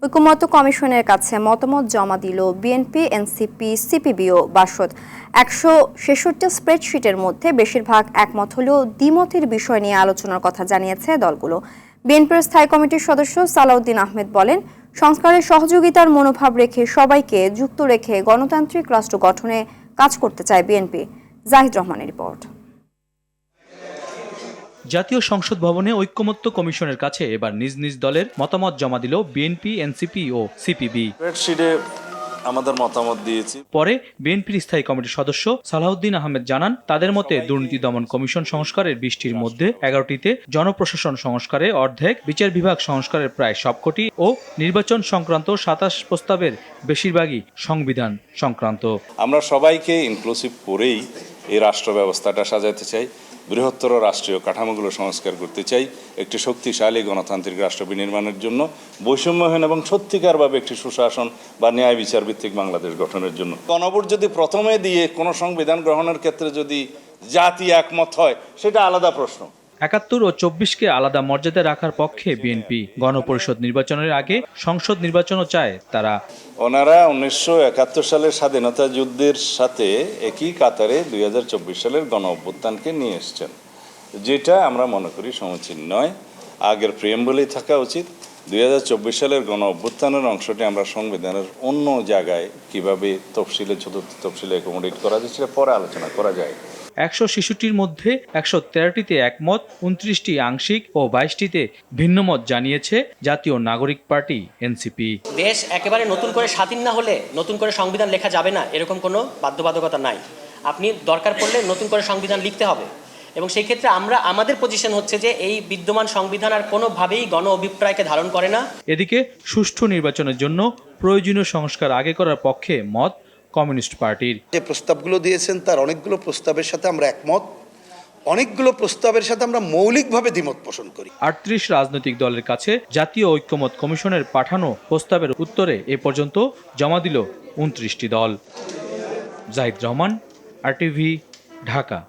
ঐকমত্য কমিশনের কাছে মতামত জমা দিল বিএনপি, এনসিপি, সিপিবিও বাসদ। 166 স্প্রেডশিটের মধ্যে বেশিরভাগ একমত হলেও দ্বিমতের বিষয় নিয়ে আলোচনার কথা জানিয়েছে দলগুলো। বিএনপির স্থায়ী কমিটির সদস্য সালাউদ্দিন আহমেদ বলেন, সংস্কারের সহযোগিতার মনোভাব রেখে সবাইকে যুক্ত রেখে গণতান্ত্রিক রাষ্ট্র গঠনে কাজ করতে চায় বিএনপি। জাহিদ রহমানের রিপোর্ট। জাতীয় সংসদ ভবনে ঐকমত্য কমিশনের কাছে এবার নিজ নিজ দলের মতামত জমা দিল বিএনপি, এনসিপি ও সিপিবি। আমাদের মতামত দিয়েছি। পরে বিএনপির স্থায়ী কমিটির সদস্য সালাউদ্দিন আহমেদ জানান, তাদের মতে দুর্নীতি দমন কমিশন সংস্কারের 20টির মধ্যে 11টিতে, জনপ্রশাসন সংস্কারে অর্ধেক, বিচার বিভাগ সংস্কারের প্রায় সবকটি ও নির্বাচন সংক্রান্ত 27 প্রস্তাবের বেশিরভাগই সংবিধান সংক্রান্ত। আমরা সবাইকে ইনক্লুসিভ করেই এই রাষ্ট্র ব্যবস্থাটা সাজাতে চাই, বৃহত্তর রাষ্ট্রীয় কাঠামোগুলো সংস্কার করতে চাই, একটি শক্তিশালী গণতান্ত্রিক রাষ্ট্র বিনির্মাণের জন্য, বৈষম্যহীন এবং সত্যিকারভাবে একটি সুশাসন বা ন্যায় বিচার ভিত্তিক বাংলাদেশ গঠনের জন্য। গণভোট যদি প্রথমে দিয়ে কোনো সংবিধান গ্রহণের ক্ষেত্রে যদি জাতি একমত হয়, সেটা আলাদা প্রশ্ন। 71 ও 24কে আলাদা মর্যাদায় রাখার পক্ষে বিএনপি। গণপরিষদ নির্বাচনের আগে সংসদ নির্বাচনও চায় তারা। ওনারা 1971 সালের স্বাধীনতা যুদ্ধের সাথে একই কাতারে 2024 সালের গণ অভ্যুত্থানকে নিয়ে এসছেন, যেটা আমরা মনে করি সমীচীন নয়। আগের প্রিএম্বলেই থাকা উচিত। 2024 সালের গণ অভ্যুত্থানের অংশটি আমরা সংবিধানের অন্য জায়গায় কিভাবে তফসিলে, চতুর্থ তফসিলে অ্যাকোমোডেট করা যায় সেটা পরে আলোচনা করা যায়। 166টির মধ্যে 113টিতে একমত, 29টি আংশিক ও 22টিতে ভিন্নমত জানিয়েছে জাতীয় নাগরিক পার্টি, এনসিপি। দেশ একেবারে নতুন করে স্বাধীন না হলে নতুন করে সংবিধান লেখা যাবে না, এরকম কোনো বাধ্যবাধকতা নাই। আপনি দরকার পড়লে নতুন করে সংবিধান লিখতে হবে, এবং সেই ক্ষেত্রে আমাদের পজিশন হচ্ছে যে এই বিদ্যমান সংবিধান আর কোনোভাবেই গণ অভিপ্রায়কে ধারণ করে না। এদিকে সুষ্ঠু নির্বাচনের জন্য প্রয়োজনীয় সংস্কার আগে করার পক্ষে মত কমিউনিস্ট পার্টির। যে প্রস্তাবগুলো দিয়েছেন তার অনেকগুলো প্রস্তাবের সাথে আমরা একমত, অনেকগুলো প্রস্তাবের সাথে আমরা মৌলিকভাবে দ্বিমত পোষণ করি। 38 রাজনৈতিক দলের কাছে জাতীয় ঐকমত্য কমিশনের পাঠানো প্রস্তাবের উত্তরে এ পর্যন্ত জমা দিল 29টি দল। জাহিদ রহমান, RTV, ঢাকা।